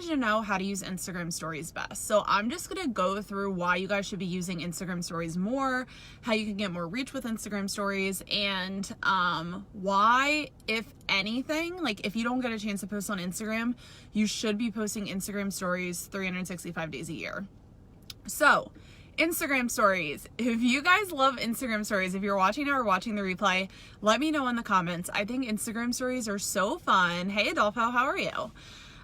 wanted to know how to use Instagram stories best. So I'm just going to go through why you guys should be using Instagram stories more, how you can get more reach with Instagram stories, and why, if anything, like if you don't get a chance to post on Instagram, you should be posting Instagram stories 365 days a year. So Instagram stories. If you guys love Instagram stories, if you're watching or watching the replay, let me know in the comments. I think Instagram stories are so fun. Hey Adolfo, how are you?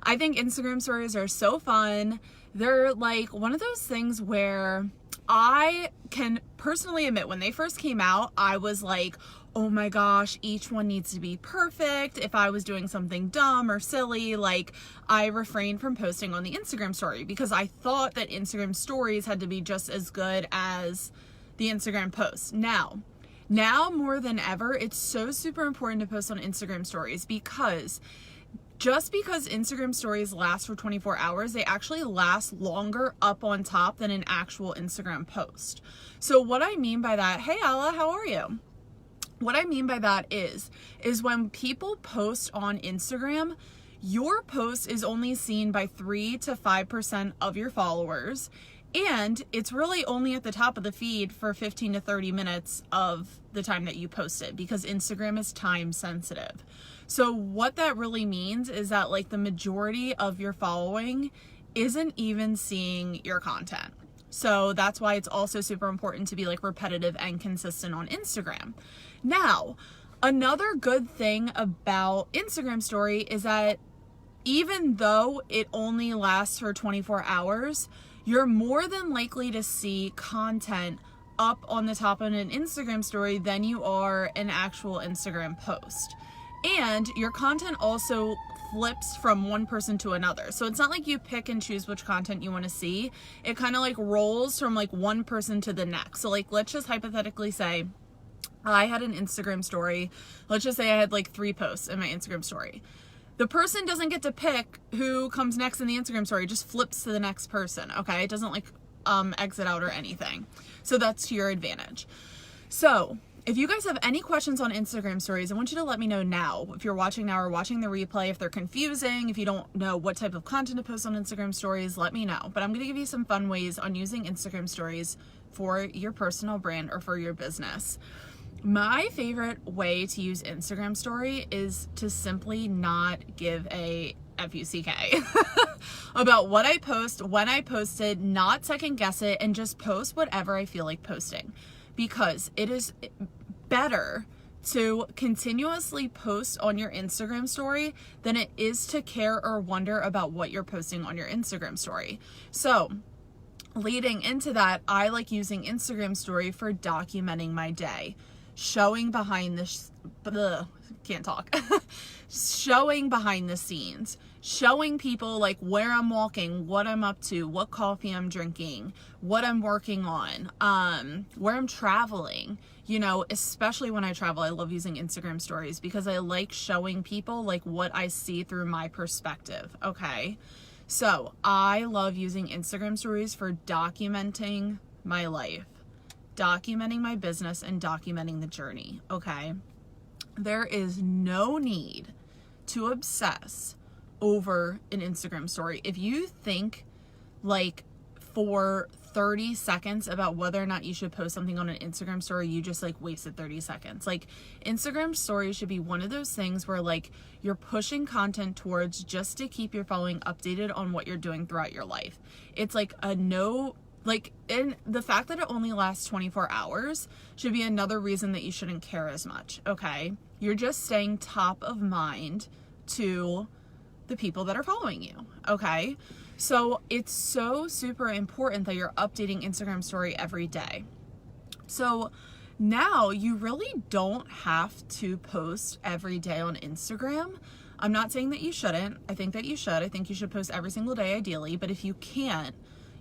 I think Instagram stories are so fun. They're like one of those things where I can personally admit when they first came out, I was like, oh my gosh, each one needs to be perfect. If I was doing something dumb or silly, like I refrained from posting on the Instagram story because I thought that Instagram stories had to be just as good as the Instagram post. Now more than ever, it's so super important to post on Instagram stories because just because Instagram stories last for 24 hours, they actually last longer up on top than an actual Instagram post. So what I mean by that, hey Ella, how are you? What I mean by that is when people post on Instagram, your post is only seen by 3 to 5% of your followers, and it's really only at the top of the feed for 15 to 30 minutes of the time that you post it because Instagram is time sensitive. So what that really means is that like the majority of your following isn't even seeing your content. So that's why it's also super important to be like repetitive and consistent on Instagram. Now, another good thing about Instagram story is that even though it only lasts for 24 hours, you're more than likely to see content up on the top of an Instagram story than you are an actual Instagram post. And your content also flips from one person to another. So it's not like you pick and choose which content you want to see. It kind of like rolls from like one person to the next. So like, let's just hypothetically say I had an Instagram story. Let's just say I had like 3 posts in my Instagram story. The person doesn't get to pick who comes next in the Instagram story. It just flips to the next person. Okay. It doesn't like exit out or anything. So that's to your advantage. So if you guys have any questions on Instagram stories, I want you to let me know now. If you're watching now or watching the replay, if they're confusing, if you don't know what type of content to post on Instagram stories, let me know. But I'm going to give you some fun ways on using Instagram stories for your personal brand or for your business. My favorite way to use Instagram story is to simply not give a FUCK about what I post, when I post it, not second guess it, and just post whatever I feel like posting. Because it is better to continuously post on your Instagram story than it is to care or wonder about what you're posting on your Instagram story. So leading into that, I like using Instagram story for documenting my day, showing behind showing behind the scenes, showing people like where I'm walking, what I'm up to, what coffee I'm drinking, what I'm working on, where I'm traveling. You know, especially when I travel, I love using Instagram stories because I like showing people like what I see through my perspective. Okay. So I love using Instagram stories for documenting my life, documenting my business, and documenting the journey. Okay. There is no need to obsess over an Instagram story. If you think like for 30 seconds about whether or not you should post something on an Instagram story, you just like wasted 30 seconds. Like Instagram stories should be one of those things where like you're pushing content towards just to keep your following updated on what you're doing throughout your life. It's like and the fact that it only lasts 24 hours should be another reason that you shouldn't care as much. Okay. You're just staying top of mind to the people that are following you. Okay. So it's so super important that you're updating Instagram story every day. So now you really don't have to post every day on Instagram. I'm not saying that you shouldn't. I think that you should. I think you should post every single day ideally, but if you can't,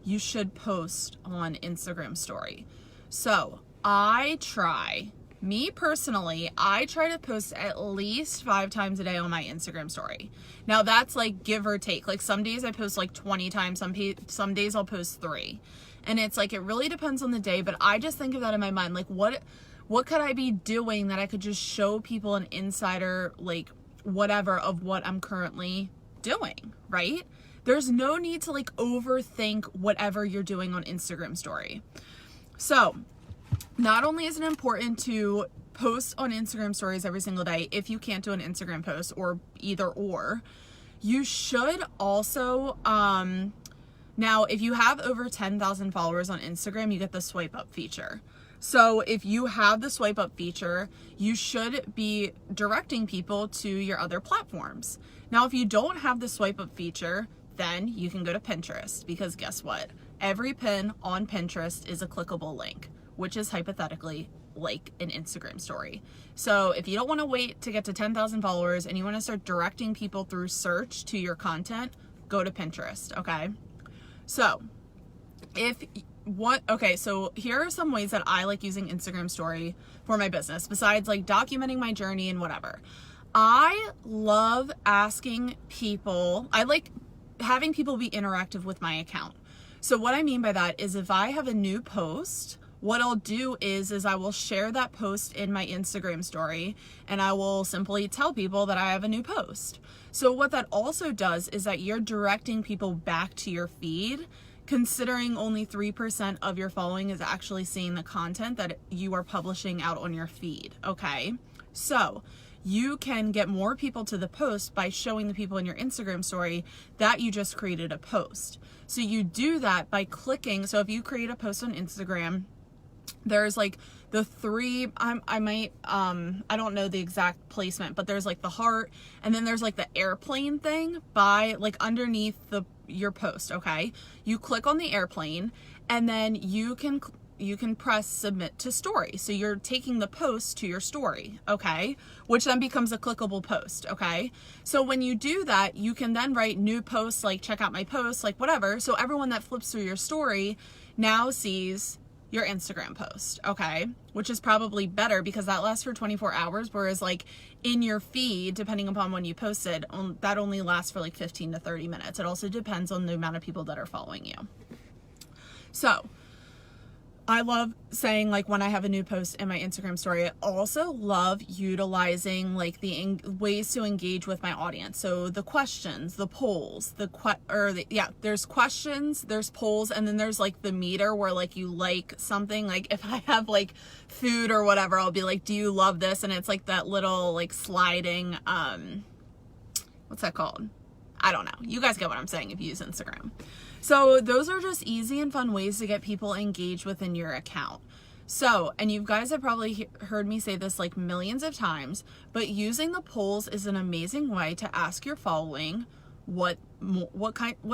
you should post on Instagram story. So me personally, I try to post at least 5 times a day on my Instagram story. Now that's like give or take. Like some days I post like 20 times, some days I'll post 3. And it's like, it really depends on the day, but I just think of that in my mind. Like what could I be doing that I could just show people an insider, like whatever of what I'm currently doing, right? There's no need to like overthink whatever you're doing on Instagram story. So not only is it important to post on Instagram stories every single day if you can't do an Instagram post, or either or, you should also, now if you have over 10,000 followers on Instagram, you get the swipe up feature. So if you have the swipe up feature, you should be directing people to your other platforms. Now, if you don't have the swipe up feature, then you can go to Pinterest, because guess what? Every pin on Pinterest is a clickable link, which is hypothetically like an Instagram story. So if you don't want to wait to get to 10,000 followers and you want to start directing people through search to your content, go to Pinterest, okay? So so here are some ways that I like using Instagram story for my business, besides like documenting my journey and whatever. I love asking people, I like having people be interactive with my account. So what I mean by that is, if I have a new post, what I'll do is I will share that post in my Instagram story, and I will simply tell people that I have a new post. So what that also does is that you're directing people back to your feed, considering only 3% of your following is actually seeing the content that you are publishing out on your feed, okay? So you can get more people to the post by showing the people in your Instagram story that you just created a post. So you do that by clicking. So if you create a post on Instagram, there's like the three, I don't know the exact placement, but there's like the heart, and then there's like the airplane thing by like underneath your post, okay? You click on the airplane, and then you can press submit to story. So you're taking the post to your story, okay? Which then becomes a clickable post, okay? So when you do that, you can then write new posts, like check out my post, like whatever. So everyone that flips through your story now sees your Instagram post, okay? Which is probably better because that lasts for 24 hours, whereas like in your feed, depending upon when you posted, that only lasts for like 15 to 30 minutes. It also depends on the amount of people that are following you. So I love saying like when I have a new post in my Instagram story. I also love utilizing like the ways to engage with my audience. So the questions, the polls, there's questions, there's polls, and then there's like the meter where like you like something. Like if I have like food or whatever, I'll be like, do you love this? And it's like that little like sliding, what's that called? I don't know. You guys get what I'm saying if you use Instagram. So those are just easy and fun ways to get people engaged within your account. So, and you guys have probably heard me say this like millions of times, but using the polls is an amazing way to ask your following what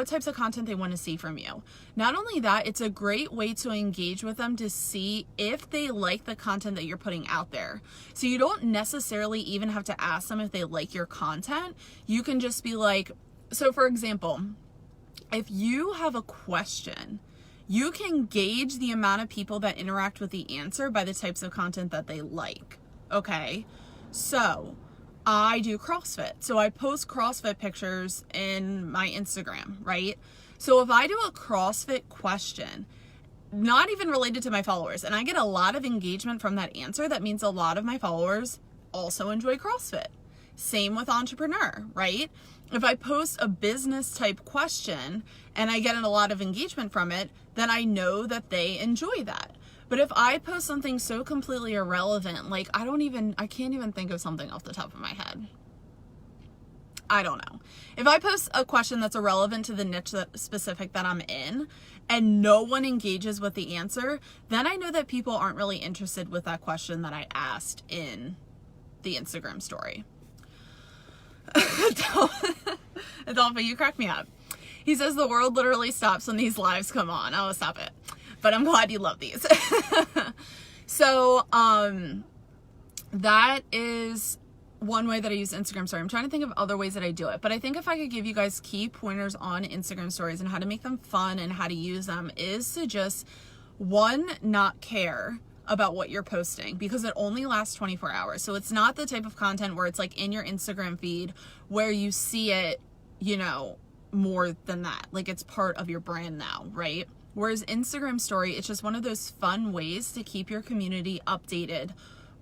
types of content they want to see from you. Not only that, it's a great way to engage with them to see if they like the content that you're putting out there. So you don't necessarily even have to ask them if they like your content. You can just be like, so for example, if you have a question, you can gauge the amount of people that interact with the answer by the types of content that they like, okay? So I do CrossFit. So I post CrossFit pictures in my Instagram, right? So if I do a CrossFit question, not even related to my followers, and I get a lot of engagement from that answer, that means a lot of my followers also enjoy CrossFit. Same with entrepreneur, right? If I post a business type question and I get a lot of engagement from it, then I know that they enjoy that. But if I post something so completely irrelevant, like I can't even think of something off the top of my head. I don't know. If I post a question that's irrelevant to the niche specific that I'm in and no one engages with the answer, then I know that people aren't really interested with that question that I asked in the Instagram story. Adolfo, you crack me up. He says the world literally stops when these lives come on. Oh, stop it. But I'm glad you love these. So, that is one way that I use Instagram story. I'm trying to think of other ways that I do it, but I think if I could give you guys key pointers on Instagram stories and how to make them fun and how to use them is to just, one, not care about what you're posting, because it only lasts 24 hours. So it's not the type of content where it's like in your Instagram feed where you see it, you know, more than that. Like it's part of your brand now, right? Whereas Instagram story, it's just one of those fun ways to keep your community updated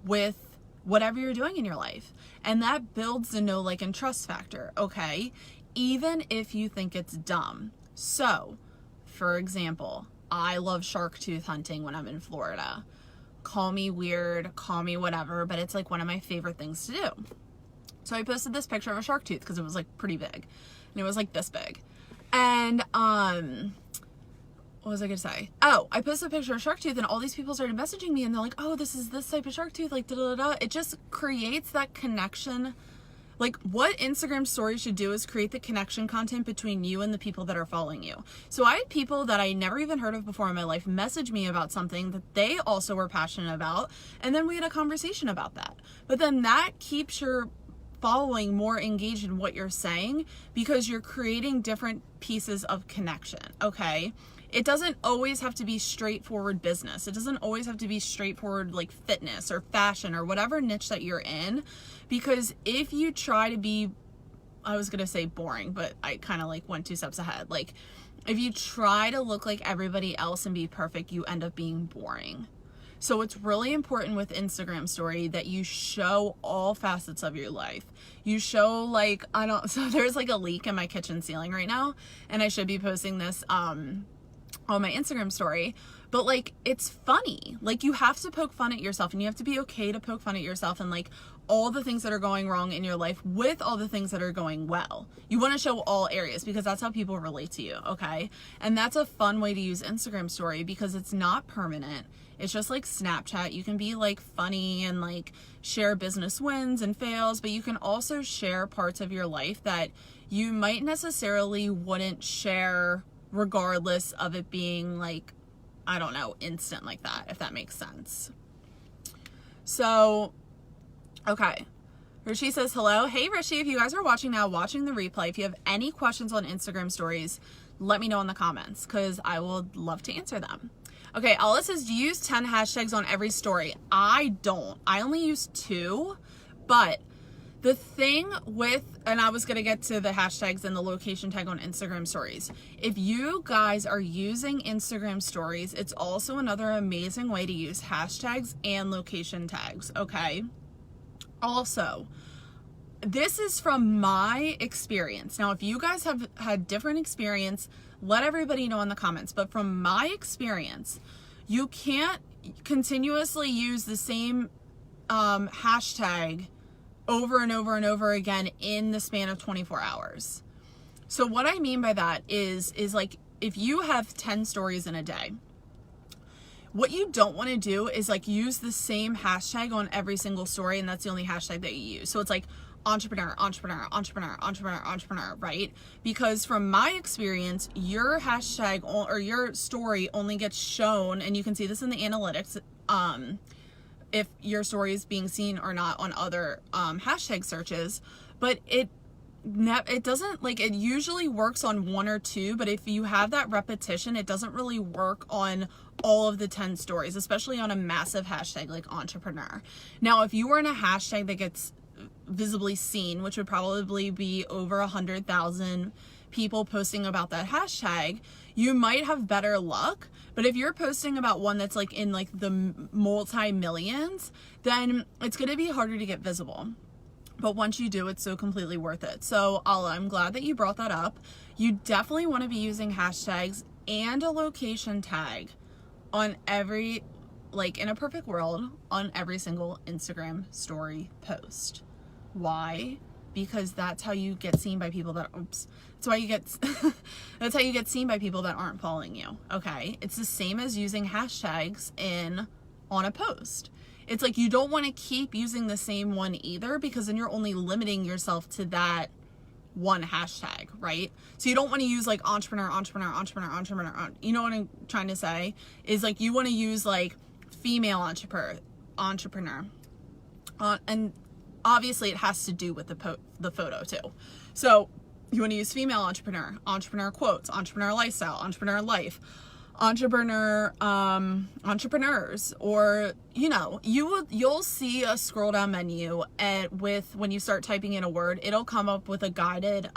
with whatever you're doing in your life. And that builds the know, like, and trust factor, okay? even if you think it's dumb. So, for example, I love shark tooth hunting when I'm in Florida. Call me weird, call me whatever, but it's like one of my favorite things to do. So I posted this picture of a shark tooth because it was like pretty big, and it was like this big. And what was I gonna say? Oh, I posted a picture of shark tooth, and all these people started messaging me, and they're like, oh, this is this type of shark tooth, like da da da. It just creates that connection. Like, what Instagram stories should do is create the connection content between you and the people that are following you. So I had people that I never even heard of before in my life message me about something that they also were passionate about, and then we had a conversation about that. But then that keeps your following more engaged in what you're saying, because you're creating different pieces of connection, okay? It doesn't always have to be straightforward business. It doesn't always have to be straightforward like fitness or fashion or whatever niche that you're in. Because if you try to be, I was going to say boring, but I kind of like went 2 steps ahead. Like, if you try to look like everybody else and be perfect, you end up being boring. So it's really important with Instagram story that you show all facets of your life. You show like, so there's like a leak in my kitchen ceiling right now, and I should be posting this on my Instagram story, but like, it's funny. Like, you have to poke fun at yourself, and you have to be okay to poke fun at yourself and like all the things that are going wrong in your life with all the things that are going well. You want to show all areas because that's how people relate to you, okay? And that's a fun way to use Instagram story because it's not permanent. It's just like Snapchat. You can be like funny and like share business wins and fails, but you can also share parts of your life that you might necessarily wouldn't share regardless of it being like, I don't know, instant like that, if that makes sense. So, okay. Rishi says, hello. Hey, Rishi, if you guys are watching now, watching the replay, if you have any questions on Instagram stories, let me know in the comments because I would love to answer them. Okay, Alice says, do you use 10 hashtags on every story? I don't. I only use 2, but the thing with, and I was going to get to the hashtags and the location tag on Instagram stories. If you guys are using Instagram stories, it's also another amazing way to use hashtags and location tags, okay? Also, this is from my experience. Now, if you guys have had different experience, let everybody know in the comments. But from my experience, you can't continuously use the same hashtag over and over and over again in the span of 24 hours. So what I mean by that is like, if you have 10 stories in a day, what you don't want to do is like use the same hashtag on every single story, and that's the only hashtag that you use. So it's like entrepreneur, entrepreneur, entrepreneur, entrepreneur, entrepreneur, right? Because from my experience, your hashtag or your story only gets shown, and you can see this in the analytics, if your story is being seen or not on other hashtag searches, but it doesn't, like, it usually works on 1 or 2, but if you have that repetition, it doesn't really work on all of the 10 stories, especially on a massive hashtag like entrepreneur. Now, if you were in a hashtag that gets visibly seen, which would probably be over 100,000 people posting about that hashtag, you might have better luck. But if you're posting about one that's like in like the multi-millions, then it's going to be harder to get visible. But once you do, it's so completely worth it. So I'm glad that you brought that up. You definitely want to be using hashtags and a location tag on every, like in a perfect world, on every single Instagram story post. Why? Because that's how you get seen by people that, that's how you get seen by people that aren't following you, okay? It's the same as using hashtags on a post. It's like, you don't want to keep using the same one either, because then you're only limiting yourself to that one hashtag, right? So you don't want to use like entrepreneur, entrepreneur, entrepreneur, entrepreneur. You know what I'm trying to say? Is like, you want to use like female entrepreneur. And obviously it has to do with the photo too. So you want to use female entrepreneur, entrepreneur quotes, entrepreneur lifestyle, entrepreneur life, entrepreneur entrepreneurs, or you know, you'll see a scroll down menu, and when you start typing in a word, it'll come up with a guided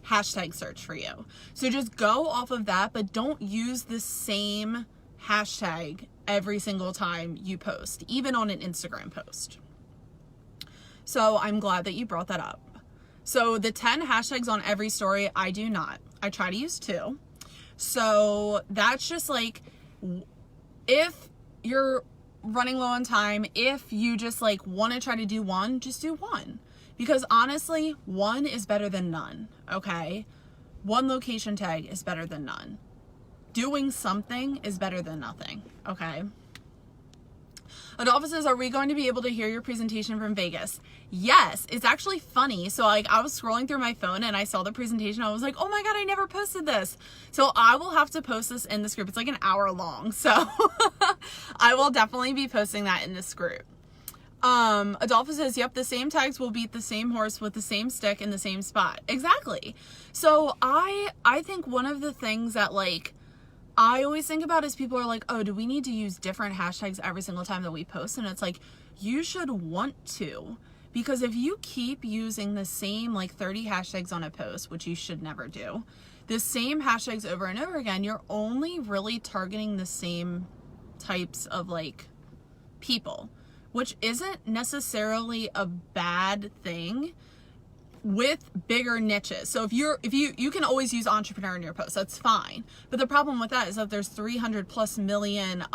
hashtag search for you. So just go off of that, but don't use the same hashtag every single time you post, even on an Instagram post. So I'm glad that you brought that up. So the 10 hashtags on every story, I do not. I try to use 2. So that's just like, if you're running low on time, if you just like want to try to do 1, just do 1. Because honestly, 1 is better than none, okay? 1 location tag is better than none. Doing something is better than nothing, okay? Adolpha says, are we going to be able to hear your presentation from Vegas? Yes, it's actually funny. So like I was scrolling through my phone and I saw the presentation. I was like, oh my God, I never posted this. So I will have to post this in this group. It's like an hour long. So I will definitely be posting that in this group. Adolpha says, yep, the same tags will beat the same horse with the same stick in the same spot. Exactly. So I think one of the things that like, I always think about is people are like, oh, do we need to use different hashtags every single time that we post? And it's like, you should want to, because if you keep using the same like 30 hashtags on a post, which you should never do, the same hashtags over and over again, you're only really targeting the same types of like people, which isn't necessarily a bad thing with bigger niches. So if you can always use entrepreneur in your post, that's fine. But the problem with that is that there's 300+ million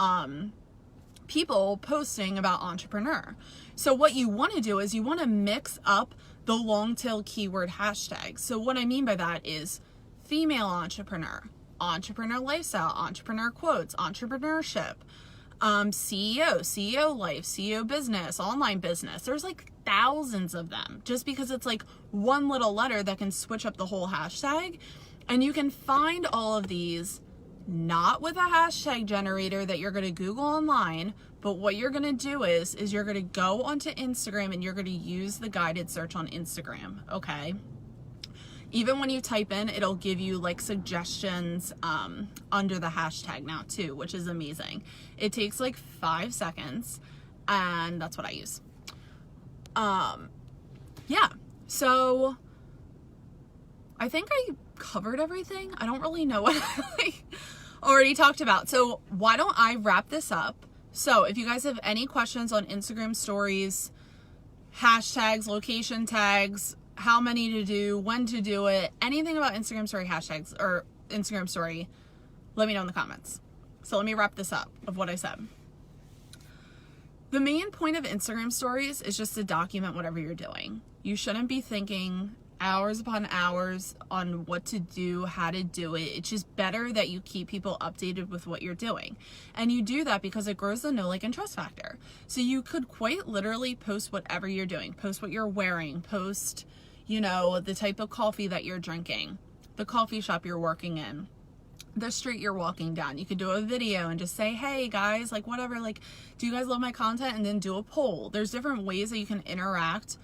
people posting about entrepreneur. So what you want to do is you want to mix up the long tail keyword hashtags. So what I mean by that is female entrepreneur, entrepreneur lifestyle, entrepreneur quotes, entrepreneurship, CEO life, CEO business, online business. There's like thousands of them, just because it's like one little letter that can switch up the whole hashtag. And you can find all of these not with a hashtag generator that you're going to Google online, but what you're going to do is you're going to go onto Instagram and you're going to use the guided search on Instagram, okay? Even when you type in, it'll give you like suggestions under the hashtag now too, which is amazing. It takes like 5 seconds and that's what I use. Yeah, so I think I covered everything. I don't really know what I already talked about. So why don't I wrap this up? So if you guys have any questions on Instagram stories, hashtags, location tags, how many to do, when to do it, anything about Instagram story hashtags or Instagram story, let me know in the comments. So let me wrap this up of what I said. The main point of Instagram stories is just to document whatever you're doing. You shouldn't be thinking hours upon hours on what to do, how to do it. It's just better that you keep people updated with what you're doing. And you do that because it grows the know, like, and trust factor. So you could quite literally post whatever you're doing. Post what you're wearing. Post, you know, the type of coffee that you're drinking, the coffee shop you're working in, the street you're walking down. You could do a video and just say, hey guys, like whatever, like, do you guys love my content? And then do a poll. There's different ways that you can interact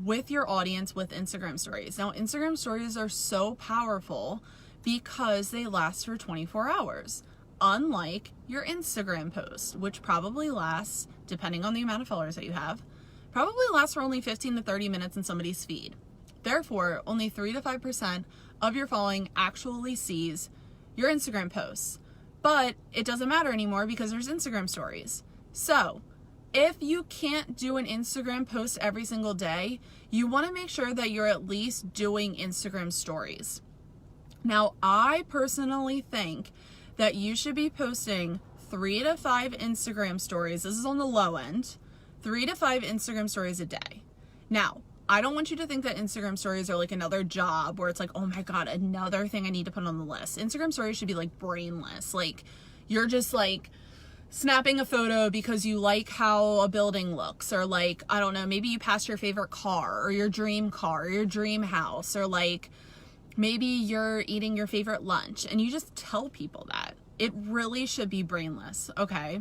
with your audience with Instagram stories. Now, Instagram stories are so powerful because they last for 24 hours, unlike your Instagram post, which probably lasts, depending on the amount of followers that you have, probably lasts for only 15 to 30 minutes in somebody's feed. Therefore, only 3 to 5% of your following actually sees your Instagram posts. But it doesn't matter anymore because there's Instagram stories. So if you can't do an Instagram post every single day, you want to make sure that you're at least doing Instagram stories. Now, I personally think that you should be posting 3 to 5 Instagram stories. This is on the low end, 3 to 5 Instagram stories a day. Now, I don't want you to think that Instagram stories are like another job where it's like, oh my God, another thing I need to put on the list. Instagram stories should be like brainless. Like you're just like snapping a photo because you like how a building looks, or like, I don't know, maybe you passed your favorite car or your dream house, or like maybe you're eating your favorite lunch and you just tell people that. It really should be brainless, okay?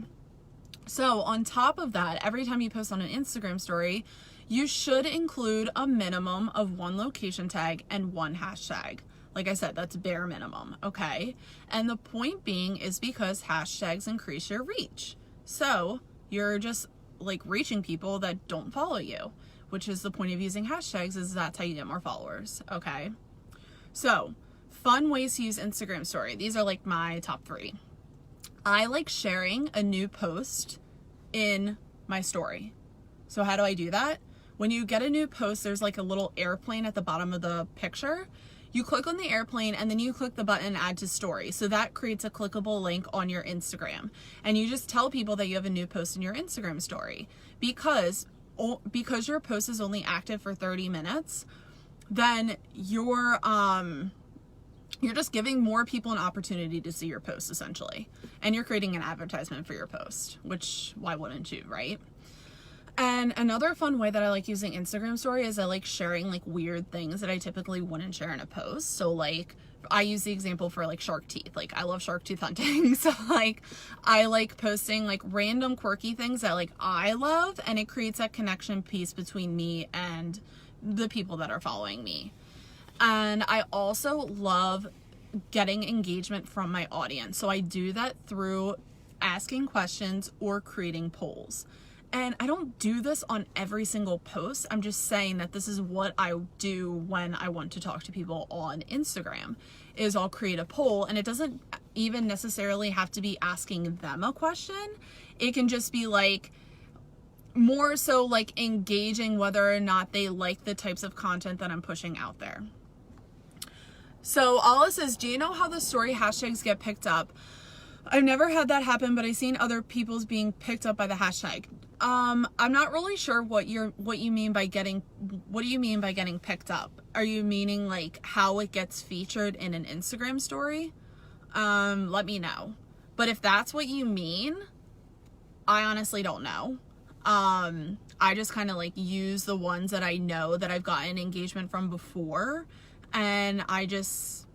So on top of that, every time you post on an Instagram story, you should include a minimum of 1 location tag and 1 hashtag. Like I said, that's bare minimum, okay? And the point being is because hashtags increase your reach. So you're just like reaching people that don't follow you, which is the point of using hashtags, is that's how you get more followers, okay? So fun ways to use Instagram story. These are like my top 3. I like sharing a new post in my story. So how do I do that? when you get a new post, there's like a little airplane at the bottom of the picture. You click on the airplane and then you click the button add to story. So that creates a clickable link on your Instagram. And you just tell people that you have a new post in your Instagram story. Because your post is only active for 30 minutes, then you're just giving more people an opportunity to see your post, essentially. And you're creating an advertisement for your post, which why wouldn't you, right? And another fun way that I like using Instagram story is I like sharing like weird things that I typically wouldn't share in a post. So like I use the example for like shark teeth. Like I love shark tooth hunting. So like I like posting like random quirky things that like I love, and it creates that connection piece between me and the people that are following me. And I also love getting engagement from my audience. So I do that through asking questions or creating polls. And I don't do this on every single post. I'm just saying that this is what I do when I want to talk to people on Instagram, is I'll create a poll, and it doesn't even necessarily have to be asking them a question. It can just be like more so like engaging whether or not they like the types of content that I'm pushing out there. So Ala says, do you know how the story hashtags get picked up? I've never had that happen, but I've seen other people's being picked up by the hashtag. I'm not really sure what you mean by getting picked up. Are you meaning like how it gets featured in an Instagram story? Let me know. But if that's what you mean, I honestly don't know. I just kind of like use the ones that I know that I've gotten engagement from before, and I just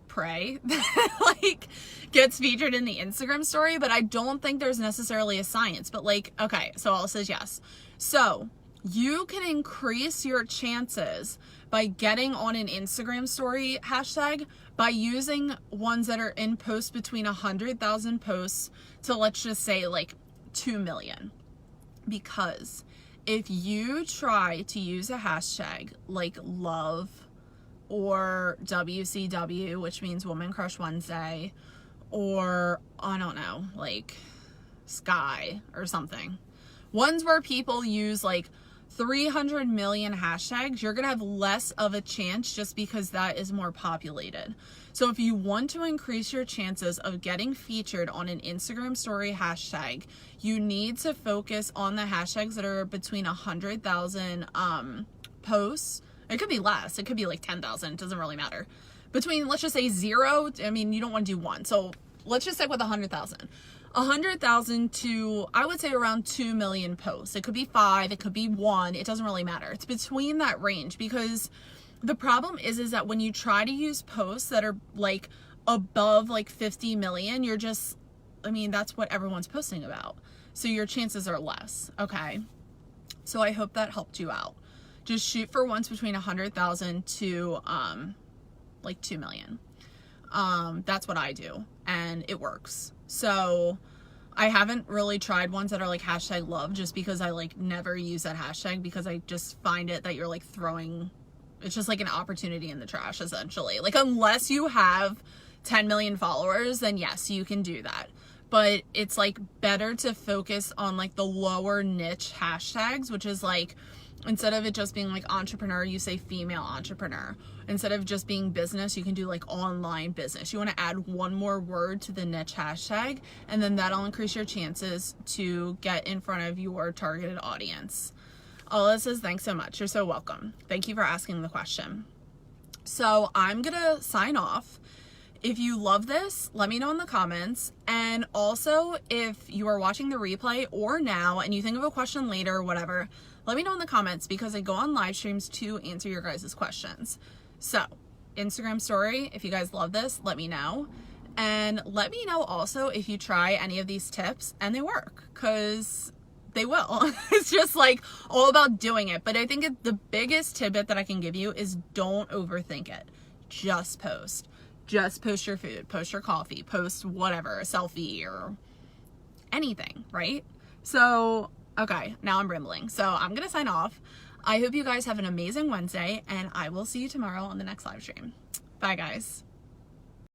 pray that like gets featured in the Instagram story. But I don't think there's necessarily a science. But like, okay, so Alice says yes. So you can increase your chances by getting on an Instagram story hashtag by using ones that are in posts between 100,000 posts to, let's just say, like 2 million. Because if you try to use a hashtag like love or WCW, which means Woman Crush Wednesday, or I don't know, like Sky or something, ones where people use like 300 million hashtags, you're gonna have less of a chance just because that is more populated. So if you want to increase your chances of getting featured on an Instagram story hashtag, you need to focus on the hashtags that are between 100,000 posts. It could be less. It could be like 10,000. It doesn't really matter. Between, let's just say 0. I mean, you don't want to do 1. So let's just stick with 100,000. 100,000 to, I would say, around 2 million posts. It could be 5. It could be 1. It doesn't really matter. It's between that range, because the problem is that when you try to use posts that are like above like 50 million, you're just, I mean, that's what everyone's posting about. So your chances are less. Okay. So I hope that helped you out. Just shoot for ones between 100,000 to like 2 million. That's what I do, and it works. So I haven't really tried ones that are like hashtag love, just because I like never use that hashtag, because I just find it that you're like throwing, it's just like an opportunity in the trash, essentially. Like, unless you have 10 million followers, then yes, you can do that. But it's like better to focus on like the lower niche hashtags, which is like, instead of it just being like entrepreneur, you say female entrepreneur. Instead of just being business, you can do like online business. You want to add one more word to the niche hashtag, and then that'll increase your chances to get in front of your targeted audience. Ola says, thanks so much. You're so welcome. Thank you for asking the question. So I'm going to sign off. If you love this, let me know in the comments. And also, if you are watching the replay or now and you think of a question later or whatever, let me know in the comments, because I go on live streams to answer your guys' questions. So Instagram story, if you guys love this, let me know. And let me know also if you try any of these tips and they work, because they will. It's just like all about doing it. But I think the biggest tidbit that I can give you is don't overthink it. Just post. Just post your food, post your coffee, post whatever, a selfie or anything, right? So, okay, now I'm rambling. So I'm going to sign off. I hope you guys have an amazing Wednesday, and I will see you tomorrow on the next live stream. Bye, guys.